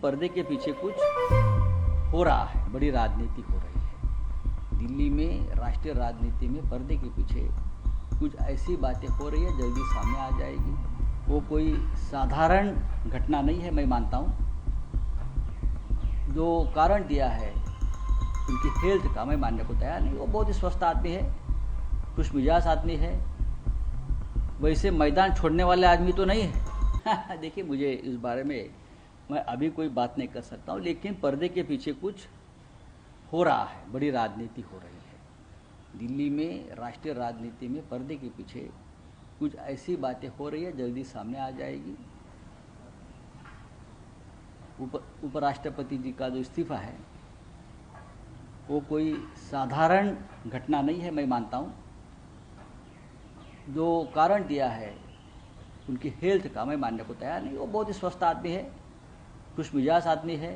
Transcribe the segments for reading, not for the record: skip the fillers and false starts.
पर्दे के पीछे कुछ हो रहा है, बड़ी राजनीति हो रही है। दिल्ली में राष्ट्रीय राजनीति में पर्दे के पीछे कुछ ऐसी बातें हो रही है, जल्दी सामने आ जाएगी। वो कोई साधारण घटना नहीं है, मैं मानता हूँ। जो कारण दिया है उनकी हेल्थ का, मैं मानने को तैयार नहीं। वो बहुत ही स्वस्थ आदमी है, खुश मिजाज आदमी है, वैसे मैदान छोड़ने वाले आदमी तो नहीं है। देखिए, मुझे इस बारे में मैं अभी कोई बात नहीं कर सकता हूँ, लेकिन पर्दे के पीछे कुछ हो रहा है, बड़ी राजनीति हो रही है। दिल्ली में राष्ट्रीय राजनीति में पर्दे के पीछे कुछ ऐसी बातें हो रही है, जल्दी सामने आ जाएगी। उपराष्ट्रपति जी का जो इस्तीफा है वो कोई साधारण घटना नहीं है, मैं मानता हूँ। जो कारण दिया है उनकी हेल्थ का, मैं मानने को तैयार नहीं। वो बहुत ही स्वस्थ आदमी है, खुश मिजाज आदमी है,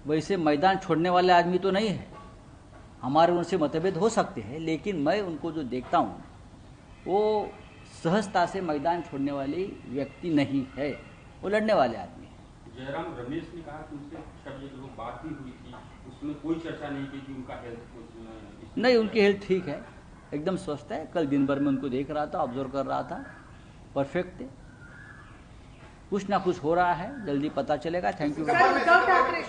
वैसे मैदान छोड़ने वाले आदमी तो नहीं है। हमारे उनसे मतभेद हो सकते हैं, लेकिन मैं उनको जो देखता हूँ वो सहजता से मैदान छोड़ने वाली व्यक्ति नहीं है, वो लड़ने वाले आदमी है। जयराम रमेश ने कहा कि उनसे शायद जो बात ही हुई थी उसमें कोई चर्चा नहीं की कि उनका हेल्थ नहीं, उनकी हेल्थ ठीक है, एकदम स्वस्थ है। कल दिन भर में उनको देख रहा था, ऑब्जर्व कर रहा था, परफेक्ट है। कुछ ना कुछ हो रहा है, जल्दी पता चलेगा। Thank you. कुछ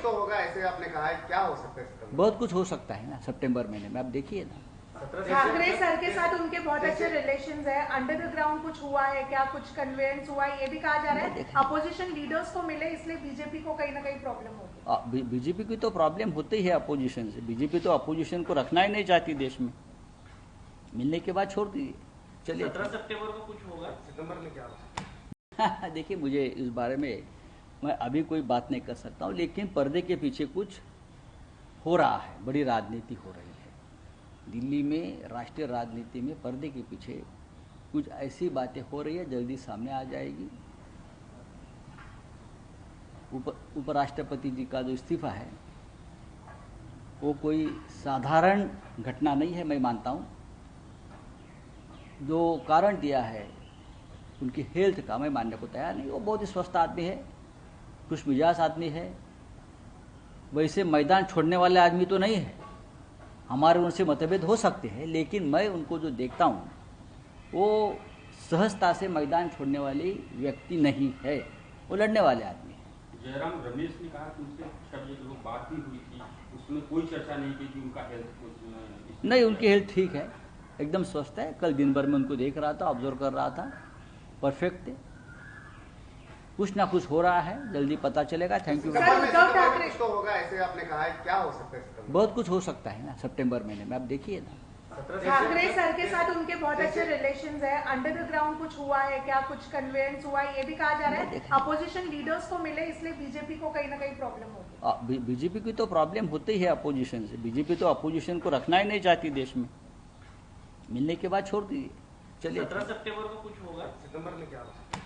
तो होगा ऐसे आपने कहा है, क्या हो सकता है? बहुत कुछ हो सकता है ना सितंबर महीने में, आप देखिए ना। ठाकरे सर के साथ उनके बहुत अच्छे रिलेशंस है। अंडर द ग्राउंड कुछ हुआ है क्या, कुछ कन्वेंस हुआ है, ये भी कहा जा रहा है। अपोजिशन लीडर्स को मिले, इसलिए बीजेपी को कहीं ना कहीं प्रॉब्लम होगी। बीजेपी की तो प्रॉब्लम होती ही है अपोजिशन से। बीजेपी तो अपोजिशन को रखना ही नहीं चाहती देश में, मिलने के बाद छोड़ दीजिए। चलिए, 17 सितंबर को कुछ होगा, सितंबर में क्या होगा? देखिए, मुझे इस बारे में मैं अभी कोई बात नहीं कर सकता हूँ, लेकिन पर्दे के पीछे कुछ हो रहा है, बड़ी राजनीति हो रही है। दिल्ली में राष्ट्रीय राजनीति में पर्दे के पीछे कुछ ऐसी बातें हो रही है, जल्दी सामने आ जाएगी। उपराष्ट्रपति जी का जो इस्तीफा है वो कोई साधारण घटना नहीं है, मैं मानता हूँ। जो कारण दिया है उनकी हेल्थ का, मैं मानने को तैयार नहीं। वो बहुत ही स्वस्थ आदमी है, खुश मिजाज आदमी है, वैसे मैदान छोड़ने वाले आदमी तो नहीं है। हमारे उनसे मतभेद हो सकते हैं, लेकिन मैं उनको जो देखता हूँ वो सहजता से मैदान छोड़ने वाली व्यक्ति नहीं है, वो लड़ने वाले आदमी है। जयराम रमेश ने कहा कि उनसे शायद जो बात ही हुई थी उसमें कोई चर्चा नहीं की कि उनका हेल्थ नहीं, उनकी हेल्थ ठीक है, एकदम स्वस्थ है। कल दिन भर में उनको देख रहा था, ऑब्जर्व कर रहा था, परफेक्ट है। कुछ ना कुछ हो रहा है, जल्दी पता चलेगा। Thank you. कुछ तो होगा ऐसे आपने कहा है, क्या हो सकता है? बहुत कुछ हो सकता है ना सितंबर महीने में, आप देखिए ना। ठाकरे सर के साथ उनके बहुत अच्छे रिलेशंस है। अंडर द ग्राउंड कुछ हुआ है क्या, कुछ कन्वेंस हुआ है, ये भी कहा जा रहा है। अपोजिशन लीडर्स को मिले, इसलिए बीजेपी को कहीं ना कहीं प्रॉब्लम होगी। बीजेपी की तो प्रॉब्लम होती ही है अपोजिशन से। बीजेपी तो अपोजिशन को रखना ही नहीं चाहती देश में, मिलने के बाद छोड़ दीजिए। चलिए, 17 सितंबर को कुछ होगा, सितंबर में क्या होगा?